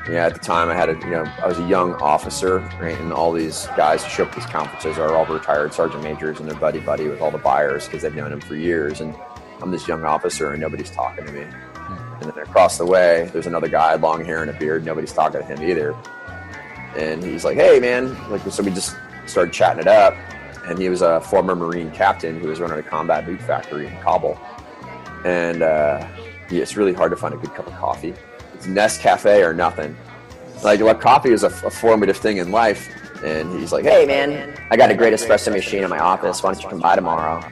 At the time I was a young officer, right? And all these guys who show up at these conferences are all retired sergeant majors, and they're buddy with all the buyers because they've known them for years. And I'm this young officer and nobody's talking to me. And then across the way, there's another guy, long hair and a beard. Nobody's talking to him either. And he's like, hey, man. So we just started chatting it up. And he was a former Marine captain who was running a combat boot factory in Kabul. And it's really hard to find a good cup of coffee. It's Nescafe or nothing. Like coffee is a formative thing in life. And he's like, hey, man, I got a great espresso machine in my office. Why don't you come by tomorrow?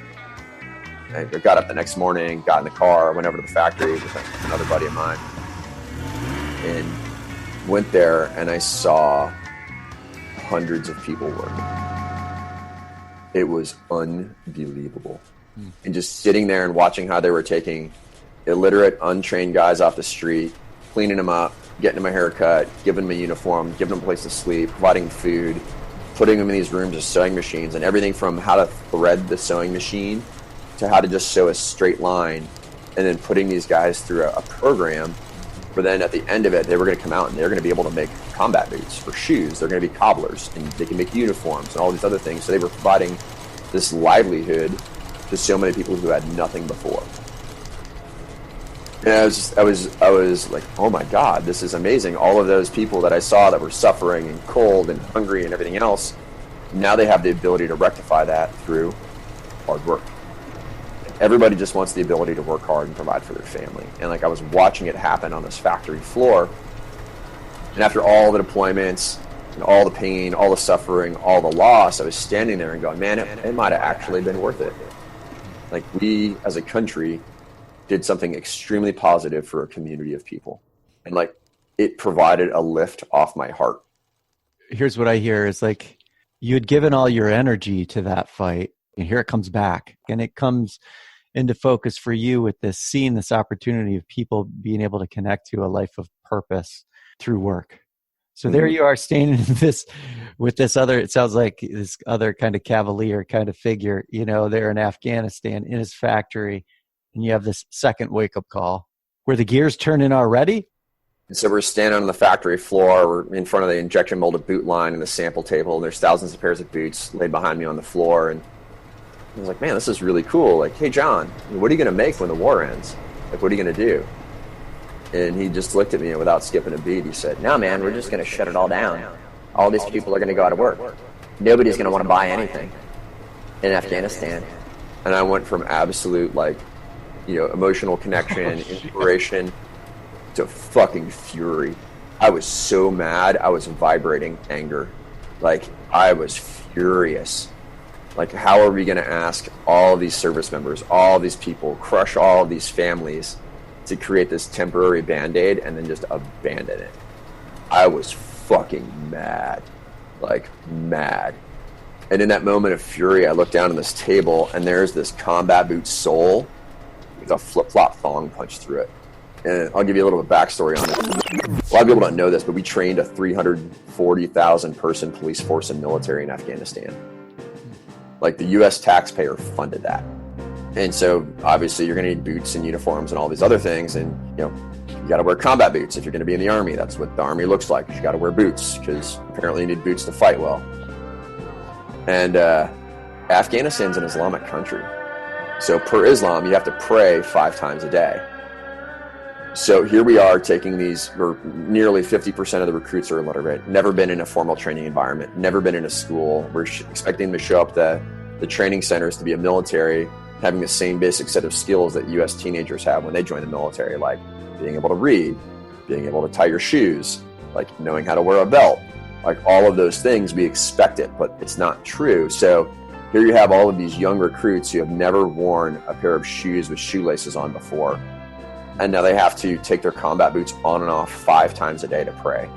I got up the next morning, got in the car, went over to the factory with another buddy of mine, and went there, and I saw hundreds of people working. It was unbelievable. And just sitting there and watching how they were taking illiterate, untrained guys off the street, cleaning them up, getting them a haircut, giving them a uniform, giving them a place to sleep, providing food, putting them in these rooms with sewing machines, and everything from how to thread the sewing machine to how to just sew a straight line, and then putting these guys through a program where then at the end of it, they were going to come out and they're going to be able to make combat boots or shoes. They're going to be cobblers, and they can make uniforms and all these other things. So they were providing this livelihood to so many people who had nothing before. And I was like, oh my God, this is amazing. All of those people that I saw that were suffering and cold and hungry and everything else, Now they have the ability to rectify that through hard work. Everybody just wants the ability to work hard and provide for their family. And like I was watching it happen on this factory floor, and after all the deployments and all the pain, all the suffering, all the loss, I was standing there and going, man, it might have actually been worth it. Like we as a country did something extremely positive for a community of people. And like it provided a lift off my heart. Here's what I hear is like you had given all your energy to that fight, and here it comes back. And it comes into focus for you with this, seeing this opportunity of people being able to connect to a life of purpose through work. So there you are standing in this with this other, it sounds like this other kind of cavalier kind of figure, you know, there in Afghanistan in his factory, and you have this second wake-up call. Were the gears turning already? And so we're standing on the factory floor, we're in front of the injection molded boot line and the sample table, and there's thousands of pairs of boots laid behind me on the floor. And I was like, man, this is really cool. Like, hey, John, what are you going to make when the war ends? Like, what are you going to do? And he just looked at me, and without skipping a beat, he said, no, man, we're just going to shut it all down. All these people are going to go out of work. Nobody's going to want to buy anything in Afghanistan. And I went from absolute, like, you know, emotional connection, inspiration, to fucking fury. I was so mad. I was vibrating anger. Like, I was furious. Like, how are we going to ask all these service members, all these people, crush all of these families to create this temporary Band-Aid and then just abandon it? I was fucking mad. Like, mad. And in that moment of fury, I looked down on this table, and there's this combat boot sole with a flip-flop thong punched through it. And I'll give you a little bit of backstory on it. A lot of people don't know this, but we trained a 340,000 person police force and military in Afghanistan. Like, the U.S. taxpayer funded that. And so obviously you're going to need boots and uniforms and all these other things. And, you know, you got to wear combat boots if you're going to be in the Army. That's what the Army looks like. You got to wear boots because apparently you need boots to fight well. And Afghanistan's an Islamic country. So per Islam, you have to pray 5 times a day. So here we are taking these, or nearly 50% of the recruits are illiterate, never been in a formal training environment, never been in a school. We're expecting them to show up the training centers to be a military, having the same basic set of skills that U.S. teenagers have when they join the military, like being able to read, being able to tie your shoes, like knowing how to wear a belt, like all of those things. We expect it, but it's not true. So here you have all of these young recruits who have never worn a pair of shoes with shoelaces on before. And now they have to take their combat boots on and off 5 times a day to pray.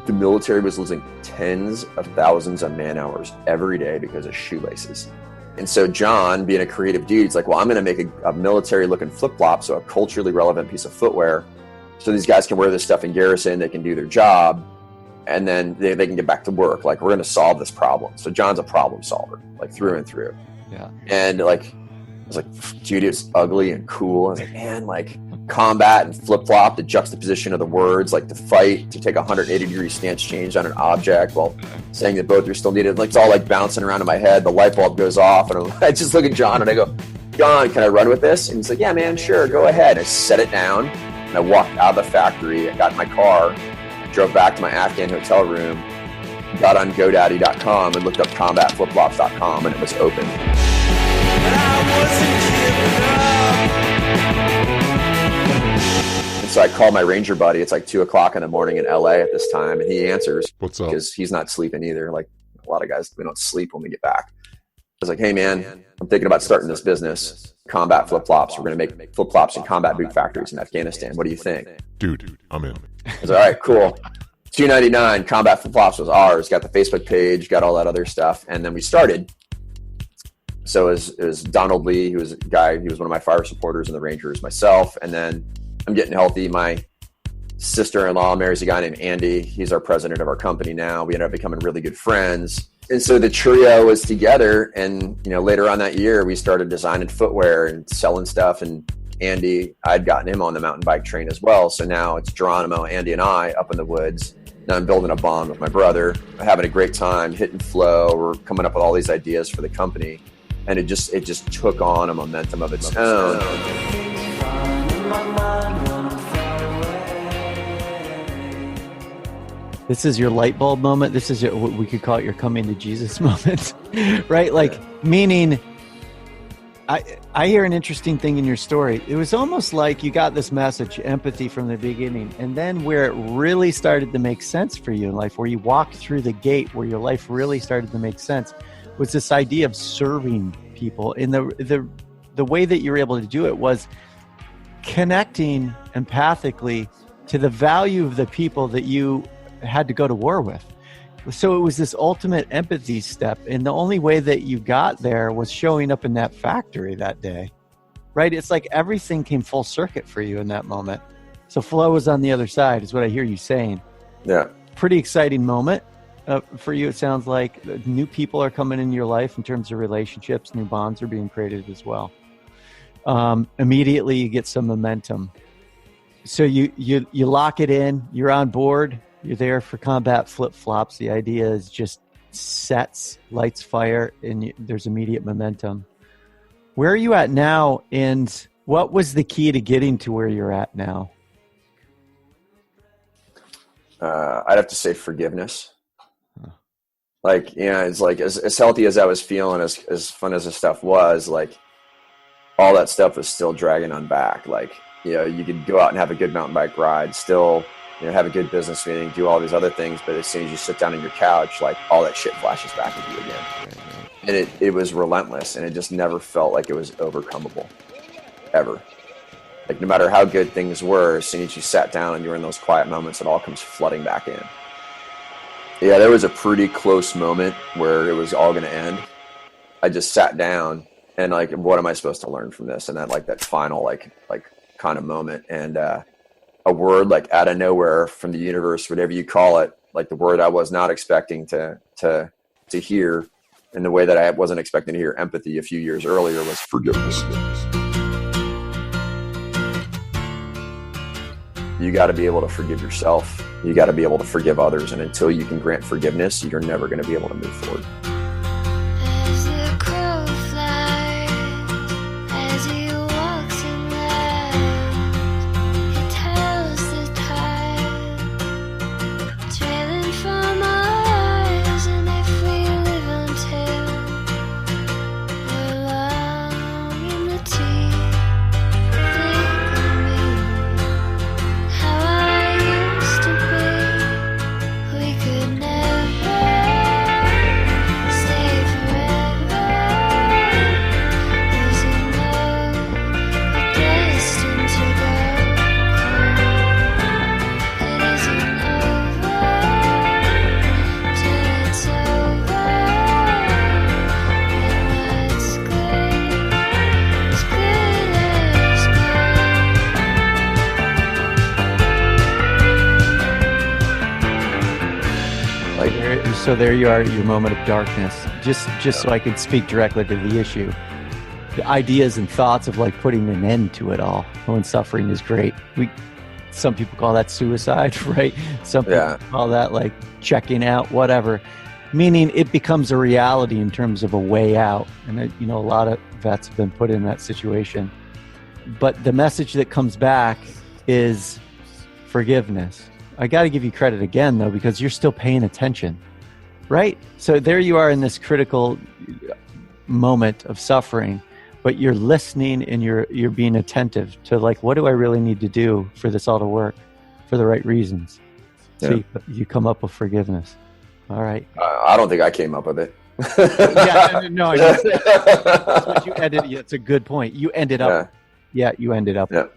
The military was losing tens of thousands of man hours every day because of shoelaces. And so John, being a creative dude, is like, well, I'm going to make a military-looking flip-flop, so a culturally relevant piece of footwear, so these guys can wear this stuff in garrison, they can do their job, and then they can get back to work. Like, we're going to solve this problem. So John's a problem solver, like through and through. Yeah. And like, I was like, dude, it's ugly and cool. I was like, man, like, combat and flip-flop, the juxtaposition of the words, like to fight, to take a 180-degree stance change on an object while saying that both are still needed. Like, it's all like bouncing around in my head. The light bulb goes off, and I just look at John and I go, John, can I run with this? And he's like, yeah, man, sure, go ahead. I set it down, and I walked out of the factory. I got in my car, drove back to my Afghan hotel room, got on GoDaddy.com and looked up combatflipflops.com, and it was open. And so I called my Ranger buddy. It's like 2:00 in the morning in LA at this time, and he answers. What's up? Because he's not sleeping either. Like a lot of guys, we don't sleep when we get back. I was like, hey man, I'm thinking about starting this business, combat flip-flops. We're going to make flip-flops in combat boot factories in Afghanistan. What do you think? Dude, I'm in. I was like, all right, cool. $2.99 combat flip-flops was ours. Got the Facebook page, got all that other stuff. And then we started. So it was Donald Lee, who was a guy, he was one of my fire supporters in the Rangers, myself. And then I'm getting healthy. My sister-in-law marries a guy named Andy. He's our president of our company now. We ended up becoming really good friends. And so the trio was together. And, you know, later on that year, we started designing footwear and selling stuff. And Andy, I'd gotten him on the mountain bike train as well. So now it's Geronimo, Andy, and I up in the woods. Now I'm building a bond with my brother, having a great time, hitting flow. We're coming up with all these ideas for the company. And it just took on a momentum of its own. This is your light bulb moment. This is what we could call it your coming to Jesus moment, right? Like, meaning, I hear an interesting thing in your story. It was almost like you got this message, empathy, from the beginning. And then where it really started to make sense for you in life, where you walked through the gate, where your life really started to make sense, was this idea of serving people. And the way that you were able to do it was connecting empathically to the value of the people that you had to go to war with. So it was this ultimate empathy step. And the only way that you got there was showing up in that factory that day, right? It's like everything came full circuit for you in that moment. So flow was on the other side, is what I hear you saying. Yeah. Pretty exciting moment for you. It sounds like new people are coming in your life in terms of relationships. New bonds are being created as well. Immediately you get some momentum. So you lock it in, you're on board. You're there for combat flip-flops. The idea is just sets, lights fire, and there's immediate momentum. Where are you at now, and what was the key to getting to where you're at now? I'd have to say forgiveness. Like, it's like as healthy as I was feeling, as fun as this stuff was, like all that stuff was still dragging on back. Like, you could go out and have a good mountain bike ride, still have a good business meeting, do all these other things, but as soon as you sit down on your couch, like all that shit flashes back at you again. Right. And it was relentless, and it just never felt like it was overcomable, ever. Like no matter how good things were, as soon as you sat down and you were in those quiet moments, it all comes flooding back in. Yeah, there was a pretty close moment where it was all going to end. I just sat down and like, what am I supposed to learn from this? And that final like kind of moment, and a word like out of nowhere from the universe, whatever you call it, like the word I was not expecting to hear, in the way that I wasn't expecting to hear empathy a few years earlier, was forgiveness. You got to be able to forgive yourself. You got to be able to forgive others. And until you can grant forgiveness, you're never going to be able to move forward. As the crow flies, as he walks in light, he tells the tide, trailing from our eyes, and if we live until we're long in the teeth, think of me, how I used to be. We could never stay forever, 'cause you know we're destined to go cold. It isn't over till it's over, and what's good is good as So there you are at your moment of darkness. Just so I can speak directly to the issue. The ideas and thoughts of like putting an end to it all when suffering is great. Some people call that suicide, right? Some people call that like checking out, whatever. Meaning it becomes a reality in terms of a way out. And a lot of vets have been put in that situation. But the message that comes back is forgiveness. I got to give you credit again, though, because you're still paying attention, right? So there you are in this critical moment of suffering, but you're listening and you're being attentive to like, what do I really need to do for this all to work for the right reasons? So you come up with forgiveness. All right. I don't think I came up with it. No, that's what you ended. It's a good point. You ended up. Yeah, you ended up. Yeah.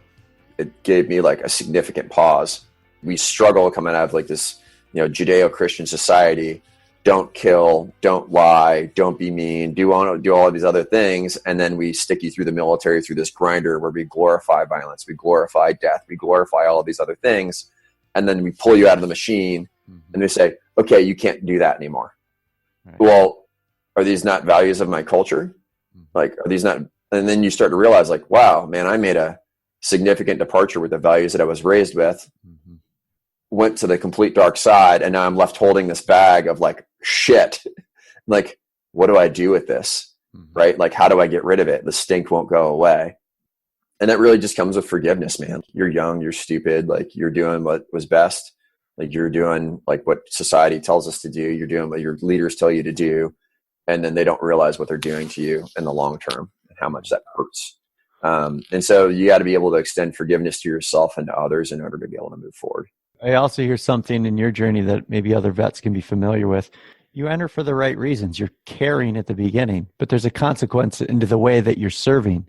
It gave me like a significant pause. We struggle coming out of like this, Judeo-Christian society. Don't kill, don't lie, don't be mean, do all of these other things. And then we stick you through the military, through this grinder where we glorify violence, we glorify death, we glorify all of these other things. And then we pull you out of the machine and they say, okay, you can't do that anymore. Right. Well, are these not values of my culture? Like, are these not? And then you start to realize like, wow, man, I made a significant departure with the values that I was raised with. Went to the complete dark side, and now I'm left holding this bag of like shit. Like, what do I do with this? Right? Like, how do I get rid of it? The stink won't go away. And that really just comes with forgiveness, man. You're young, you're stupid, like you're doing what was best. Like you're doing like what society tells us to do. You're doing what your leaders tell you to do. And then they don't realize what they're doing to you in the long term and how much that hurts. And so you got to be able to extend forgiveness to yourself and to others in order to be able to move forward. I also hear something in your journey that maybe other vets can be familiar with. You enter for the right reasons. You're caring at the beginning, but there's a consequence into the way that you're serving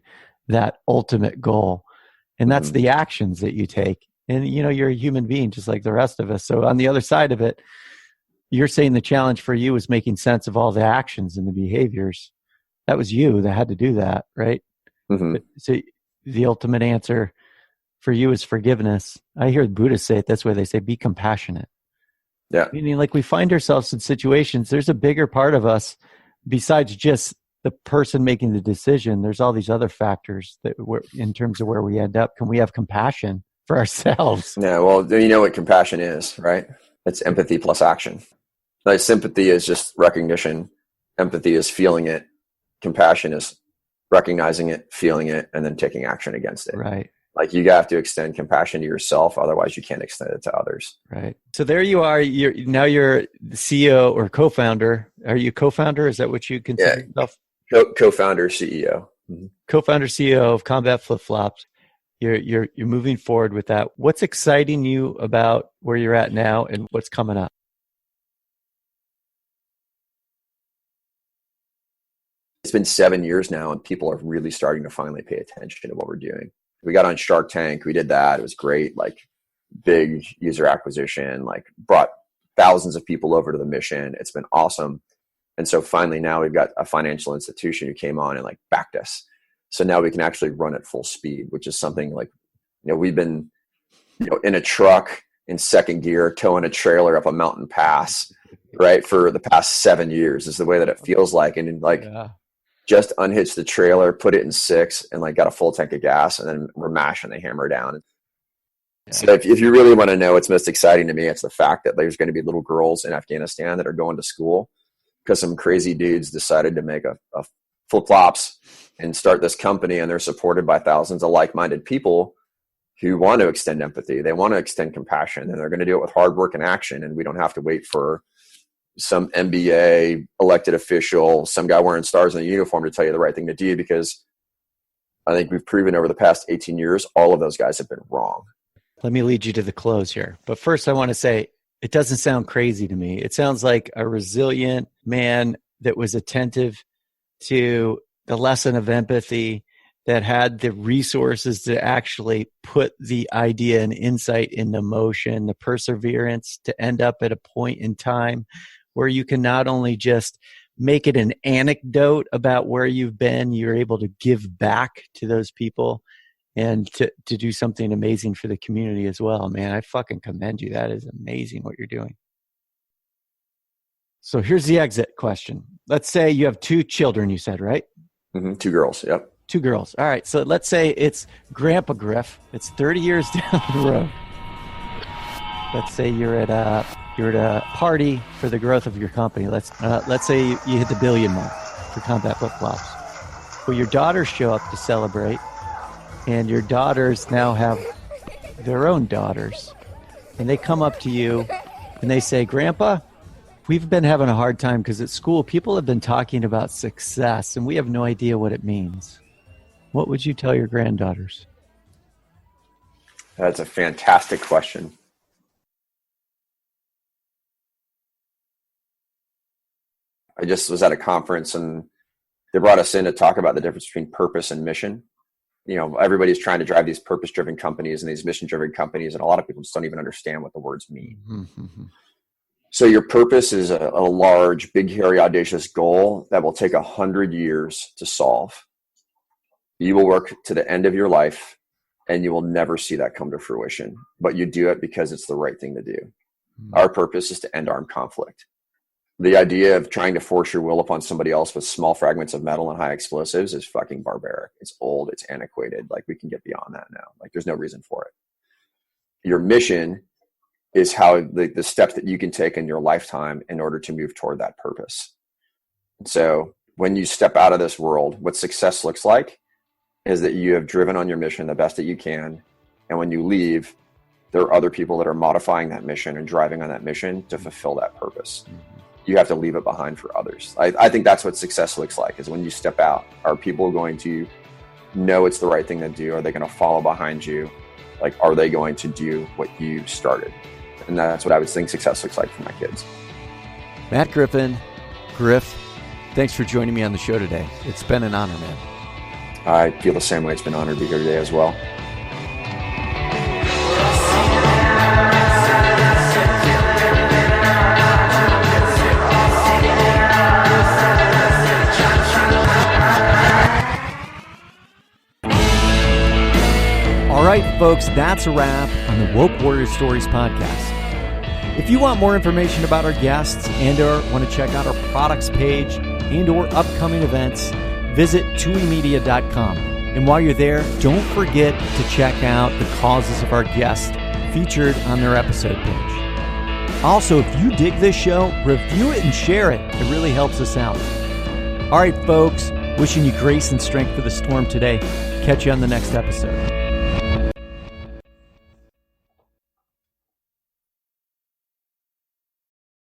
that ultimate goal. And that's the actions that you take. And, you know, you're a human being just like the rest of us. So on the other side of it, you're saying the challenge for you is making sense of all the actions and the behaviors. That was you that had to do that, right? So the ultimate answer for you is forgiveness. I hear Buddhists say it this way. They say, be compassionate. Yeah. Meaning like we find ourselves in situations, there's a bigger part of us besides just the person making the decision. There's all these other factors that in terms of where we end up. Can we have compassion for ourselves? Yeah. Well, you know what compassion is, right? It's empathy plus action. Like sympathy is just recognition. Empathy is feeling it. Compassion is recognizing it, feeling it, and then taking action against it. Right. Like you have to extend compassion to yourself. Otherwise you can't extend it to others. Right. So there you are. You're the CEO or co-founder. Are you co-founder? Is that what you consider yourself? Co-founder, CEO. Co-founder, CEO of Combat Flip Flops. You're moving forward with that. What's exciting you about where you're at now and what's coming up? It's been 7 years now and people are really starting to finally pay attention to what we're doing. We got on Shark Tank. We did that. It was great. Like big user acquisition, like brought thousands of people over to the mission. It's been awesome. And so finally now we've got a financial institution who came on and like backed us. So now we can actually run at full speed, which is something like, you know, we've been, you know, in a truck in second gear, towing a trailer up a mountain pass, right? For the past 7 years is the way that it feels like. And like, just unhitched the trailer, put it in 6 and like got a full tank of gas and then we're mashing the hammer down. So if you really want to know what's most exciting to me, it's the fact that there's going to be little girls in Afghanistan that are going to school because some crazy dudes decided to make a flip flops and start this company, and they're supported by thousands of like-minded people who want to extend empathy. They want to extend compassion, and they're going to do it with hard work and action. And we don't have to wait for some MBA elected official, some guy wearing stars in a uniform to tell you the right thing to do, because I think we've proven over the past 18 years, all of those guys have been wrong. Let me lead you to the close here. But first I want to say, it doesn't sound crazy to me. It sounds like a resilient man that was attentive to the lesson of empathy, that had the resources to actually put the idea and insight into motion, the perseverance to end up at a point in time where you can not only just make it an anecdote about where you've been, you're able to give back to those people and to do something amazing for the community as well. Man, I fucking commend you. That is amazing what you're doing. So here's the exit question. Let's say you have 2 children, you said, right? 2 girls, yep. 2 girls. All right. So let's say it's Grandpa Griff. It's 30 years down the road. Let's say you're at a party for the growth of your company. Let's say you hit the $1 billion mark for Combat Flip Flops. Well, your daughters show up to celebrate, and your daughters now have their own daughters, and they come up to you and they say, "Grandpa, we've been having a hard time because at school people have been talking about success and we have no idea what it means." What would you tell your granddaughters? That's a fantastic question. I just was at a conference and they brought us in to talk about the difference between purpose and mission. You know, everybody's trying to drive these purpose-driven companies and these mission-driven companies, and a lot of people just don't even understand what the words mean. Mm-hmm. So your purpose is a large, big, hairy, audacious goal that will take 100 years to solve. You will work to the end of your life and you will never see that come to fruition, but you do it because it's the right thing to do. Mm-hmm. Our purpose is to end armed conflict. The idea of trying to force your will upon somebody else with small fragments of metal and high explosives is fucking barbaric. It's old. It's antiquated. Like, we can get beyond that now. Like, there's no reason for it. Your mission is how the steps that you can take in your lifetime in order to move toward that purpose. So when you step out of this world, what success looks like is that you have driven on your mission the best that you can. And when you leave, there are other people that are modifying that mission and driving on that mission to fulfill that purpose. You have to leave it behind for others. I think that's what success looks like, is when you step out, are people going to know it's the right thing to do? Are they going to follow behind you? Like, are they going to do what you started? And that's what I would think success looks like for my kids. Matt Griffin, Griff, thanks for joining me on the show today. It's been an honor, man. I feel the same way. It's been an honor to be here today as well. All right, folks, that's a wrap on the Woke Warrior Stories podcast. If you want more information about our guests and/or want to check out our products page and/or upcoming events, visit TOOWimedia.com. And while you're there, don't forget to check out the causes of our guests featured on their episode page. Also, if you dig this show, review it and share it. It really helps us out. All right, folks, wishing you grace and strength for the storm today. Catch you on the next episode.